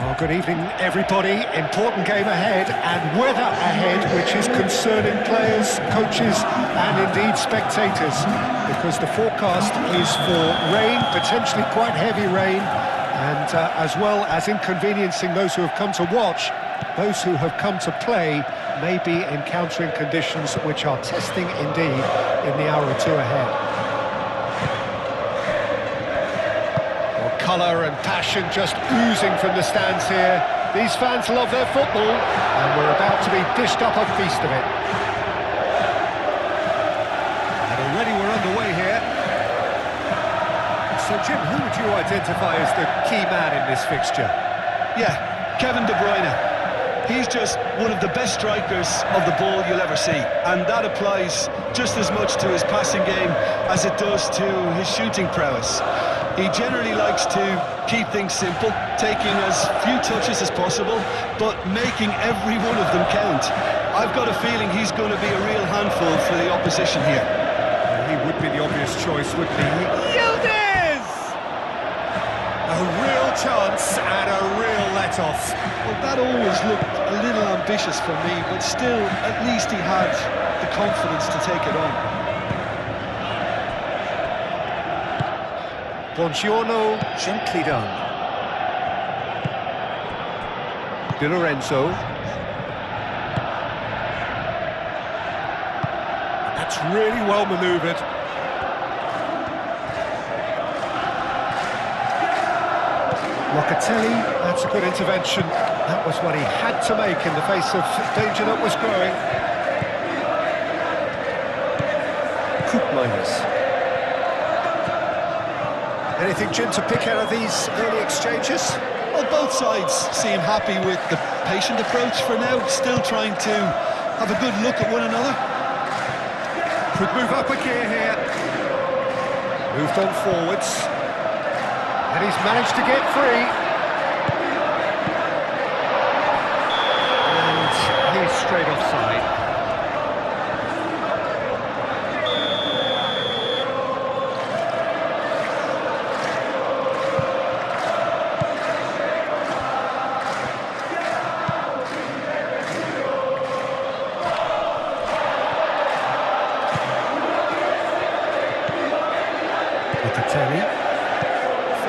Well, good evening, everybody. Important game ahead, and weather ahead, which is concerning players, coaches, and indeed spectators, because the forecast is for rain, potentially quite heavy rain, and as well as inconveniencing those who have come to watch, those who have come to play may be encountering conditions which are testing indeed in the hour or two ahead. Colour and passion just oozing from the stands here. These fans love their football, and we're about to be dished up a feast of it. And already we're underway here. So, Jim, who would you identify as the key man in this fixture? Yeah, Kevin De Bruyne. He's just one of the best strikers of the ball you'll ever see, and that applies just as much to his passing game as it does to his shooting prowess. He generally likes to keep things simple, taking as few touches as possible, but making every one of them count. I've got a feeling he's going to be a real handful for the opposition here. He would be the obvious choice, wouldn't he? Yildiz! A real chance and a real let-off. Well, that always looked a little ambitious for me, but still, at least he had the confidence to take it on. Buongiorno, gently done. Di Lorenzo. That's really well manoeuvred. Locatelli, that's a good intervention. That was what he had to make in the face of danger that was growing. Koopmeiners. Anything, Jim, to pick out of these early exchanges? Well, both sides seem happy with the patient approach for now, still trying to have a good look at one another. Could move up a gear here. Moved on forwards. And he's managed to get free. And he's straight offside.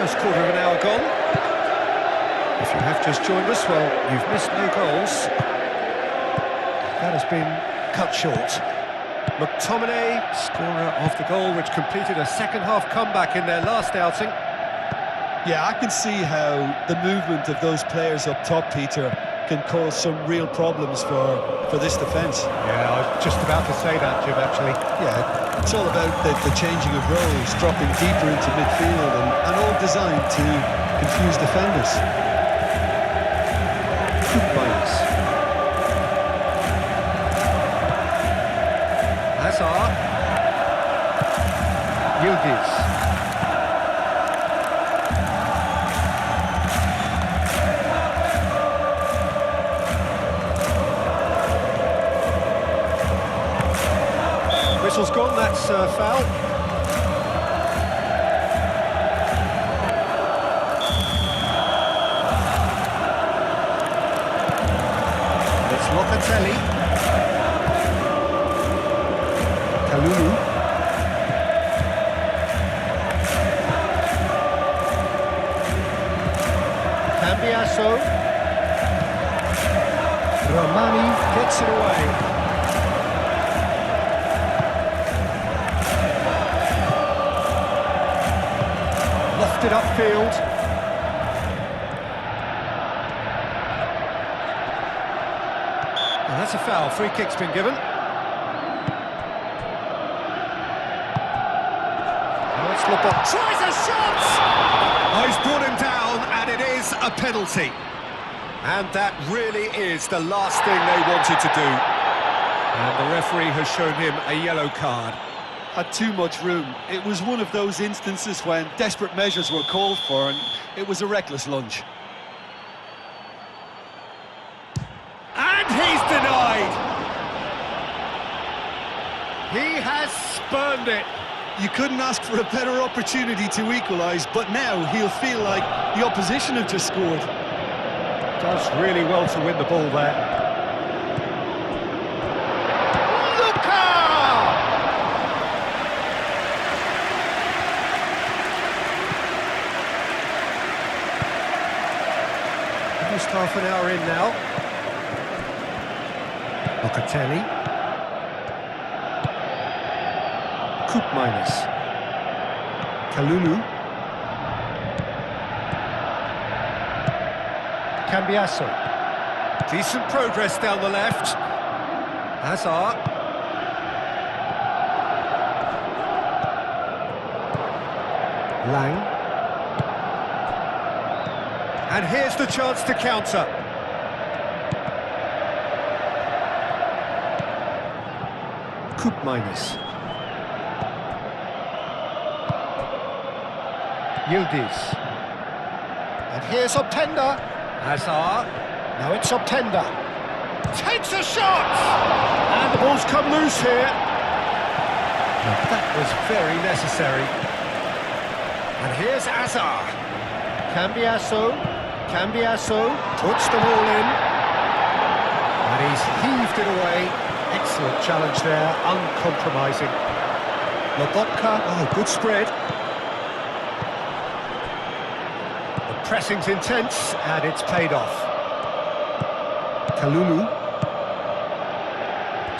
First quarter of an hour gone. If you have just joined us, well, you've missed no goals. That has been cut short. McTominay, scorer of the goal, which completed a second-half comeback in their last outing. Yeah, I can see how the movement of those players up top, Peter, can cause some real problems for this defence. Yeah, I was just about to say that, Jim, actually. Yeah, it's all about the changing of roles, dropping deeper into midfield, and all designed to confuse defenders. Koopmeiners. Hazard. Yildiz. Whistle's gone, that's foul. It's Locatelli. Kalulu. Cambiasso. Romani gets it away. Lofted upfield. And that's a foul. Free kick's been given. Now it's Lebon. Tries a shot! Oh, he's brought him down, and it is a penalty. And that really is the last thing they wanted to do. And the referee has shown him a yellow card. Had too much room. It was one of those instances when desperate measures were called for, and it was a reckless lunge. And he's denied! He has spurned it. You couldn't ask for a better opportunity to equalise, but now he'll feel like the opposition have just scored. Does really well to win the ball there. Luka! Almost half an hour in now. Locatelli. Koopmeiners. Kalulu. Cambiasso. Decent progress down the left. Hazard. Lang. And here's the chance to counter. Koopmeiners. Yildiz. And here's Openda. Hazard. Now it's Openda. Takes a shot! And the ball's come loose here. Now that was very necessary. And here's Hazard. Cambiasso. Cambiasso puts them all in. And he's heaved it away. Excellent challenge there, uncompromising. Lobotka, oh, good spread. The pressing's intense, and it's paid off. Kalulu.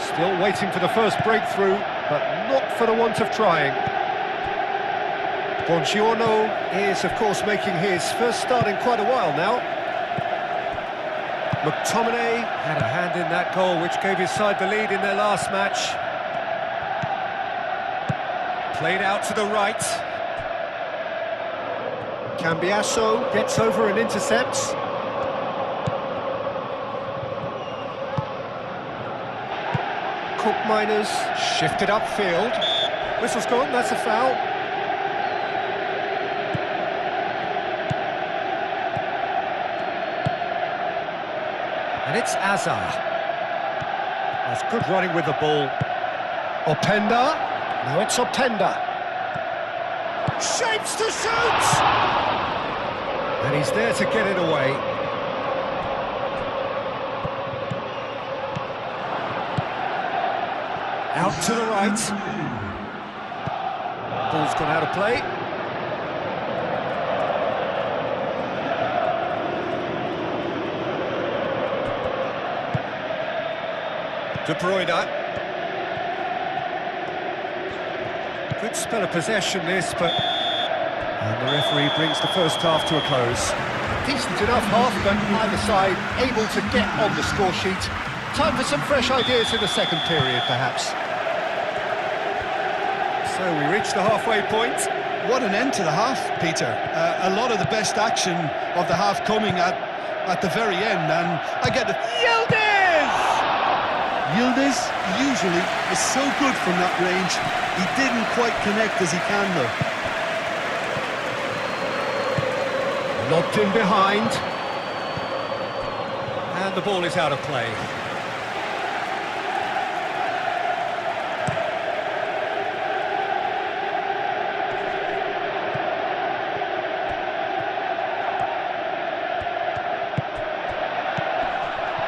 Still waiting for the first breakthrough, but not for the want of trying. Buongiorno is, of course, making his first start in quite a while now. McTominay had a hand in that goal, which gave his side the lead in their last match. Played out to the right. Cambiasso gets over and intercepts. Koopmeiners shifted upfield. Whistle's gone, that's a foul. And it's Hazard. That's good running with the ball. Openda. Now it's Openda. Shapes to shoot! And he's there to get it away. Out to the right. Ball's gone out of play. De Bruyne. Good spell of possession this, but... And the referee brings the first half to a close. Decent enough half, but either side able to get on the score sheet. Time for some fresh ideas in the second period, perhaps. So we reach the halfway point. What an end to the half, Peter. A lot of the best action of the half coming at the very end, and I get the... Yildiz usually is so good from that range. He didn't quite connect as he can, though. Lobbed in behind. And the ball is out of play.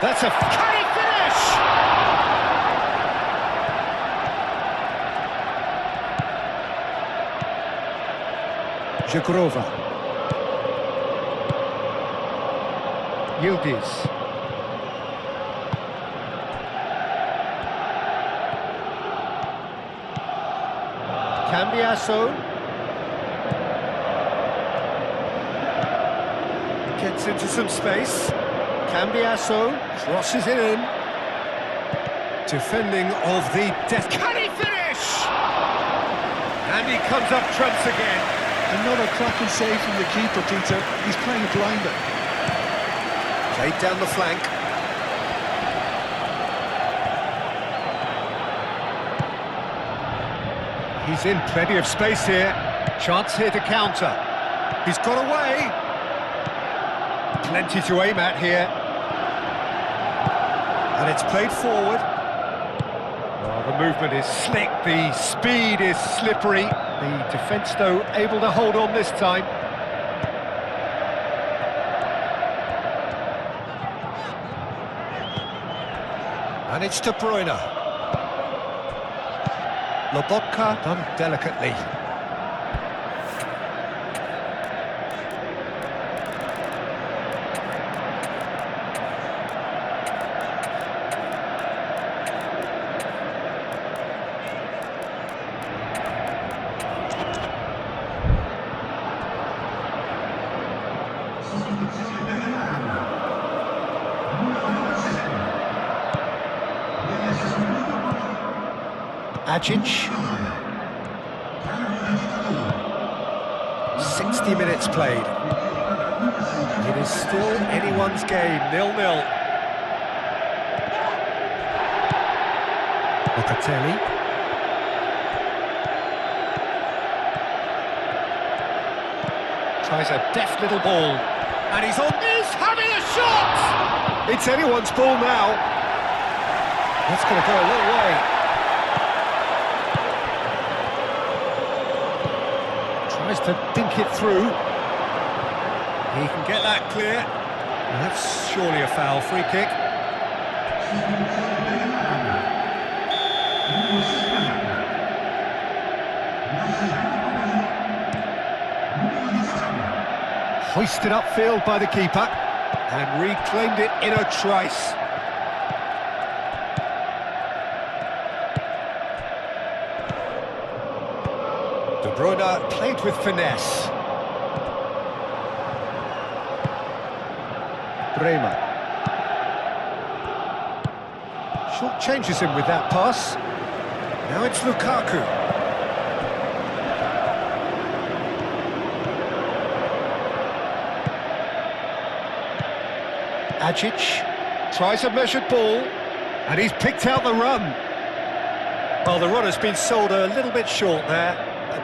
That's a... Can he finish? Jagrova. Yildiz. Cambiasso. Gets into some space. Cambiasso crosses it in. Defending of the death. Can he finish? And he comes up trumps again. Another cracking save from the keeper, Peter. He's playing blinder. Played down the flank. He's in plenty of space here. Chance here to counter. He's got away. Plenty to aim at here. And it's played forward. Oh, the movement is slick, the speed is slippery. The defence, though, able to hold on this time. And it's De Bruyne. Lobotka done delicately. Ajic. 60 minutes played. It is still anyone's game, 0-0. Locatelli. Tries a deft little ball. And he's having a shot! It's anyone's ball now. That's going to go a long way. Tries to dink it through. He can get that clear. That's surely a foul, free kick. Hoisted upfield by the keeper and reclaimed it in a trice. De Bruyne played with finesse. Bremer. Short changes him with that pass. Now it's Lukaku. Ajic tries a measured ball, and he's picked out the run. Well, the run has been sold a little bit short there.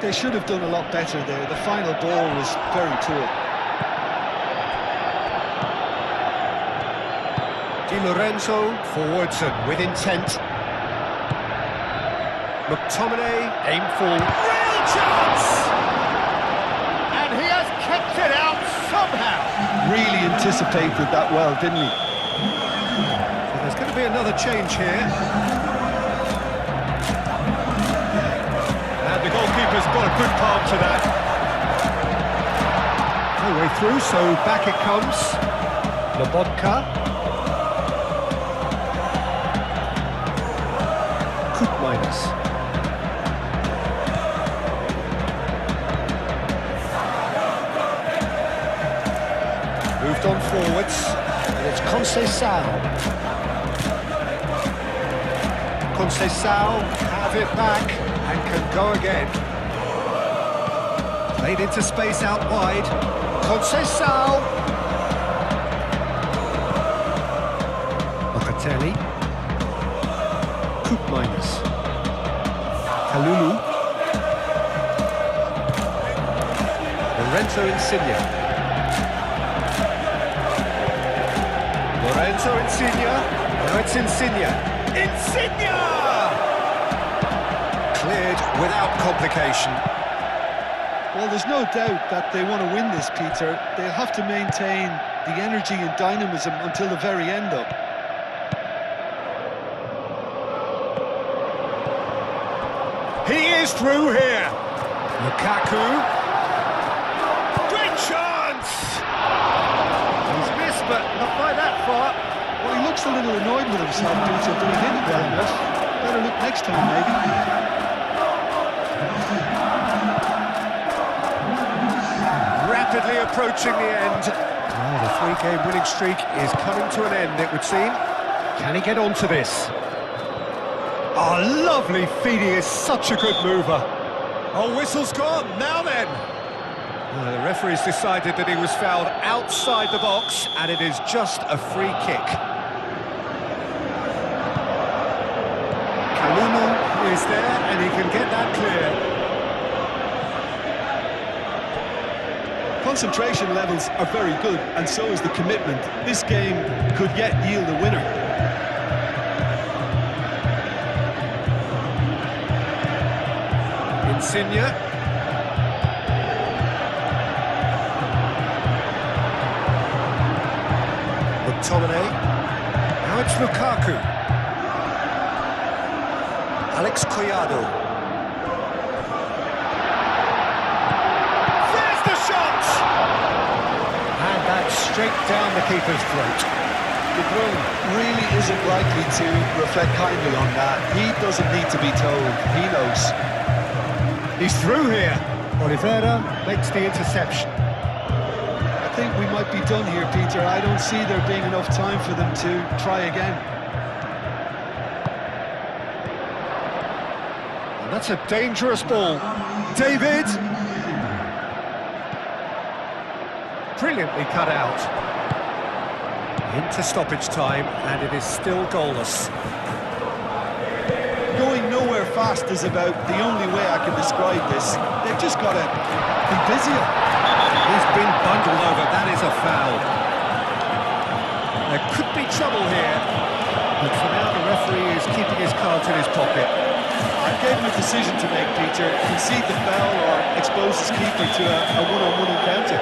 They should have done a lot better there. The final ball was very poor. Di Lorenzo forwards and with intent. McTominay aim for real chance, and he has kept it out somehow. Really anticipated that well, didn't he? So there's going to be another change here. And the goalkeeper's got a good palm to that. No way through, so back it comes. Lobotka. Minus. Moved on forwards, and it's Conceição. Conceição have it back and can go again. Played into space out wide. Conceição. Locatelli. Minus. Kalulu. Lorenzo Insigne. Lorenzo Insigne. Now it's Insigne. Insigne! Cleared without complication. Well, there's no doubt that they want to win this, Peter. They'll have to maintain the energy and dynamism until the very end, though. He is through here. Lukaku. Great chance! He's missed, but not by that far. Well, he looks a little annoyed with himself, Peter, but he hit it well enough. Better look next time, maybe. Rapidly approaching the end. Well, the three-game winning streak is coming to an end, it would seem. Can he get onto this? Oh, lovely feeding, is such a good mover. Oh, whistle's gone, now then. Well, the referee's decided that he was fouled outside the box, and it is just a free kick. Kalulu is there, and he can get that clear. Concentration levels are very good, and so is the commitment. This game could yet yield a winner. Insigne. McTominay. Now it's Lukaku. Alex Collado. There's the shot! And that's straight down the keeper's throat. De Bruyne really isn't likely to reflect kindly on that. He doesn't need to be told, he knows. He's through here. Oliveira makes the interception. I think we might be done here, Peter. I don't see there being enough time for them to try again. And that's a dangerous ball. David! Brilliantly cut out. Into stoppage time, and it is still goalless. Going nowhere fast is about the only way I can describe this. They've just got to be busier. He's been bundled over, that is a foul. There could be trouble here, but for now the referee is keeping his cards in his pocket. I gave him a decision to make, Peter. Concede the foul or expose his keeper to a one-on-one encounter.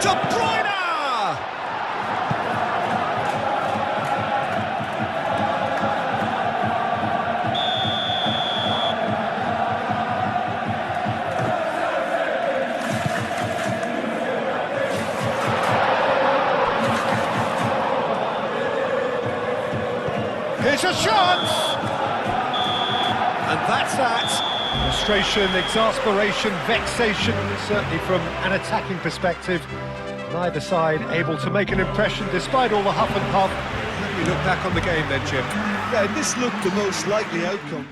De Bruyne! Here's a shot! And that's that. Frustration, exasperation, vexation, certainly from an attacking perspective. Neither side able to make an impression despite all the huff and puff. How do you look back on the game then, Jim? Yeah, this looked the most likely outcome.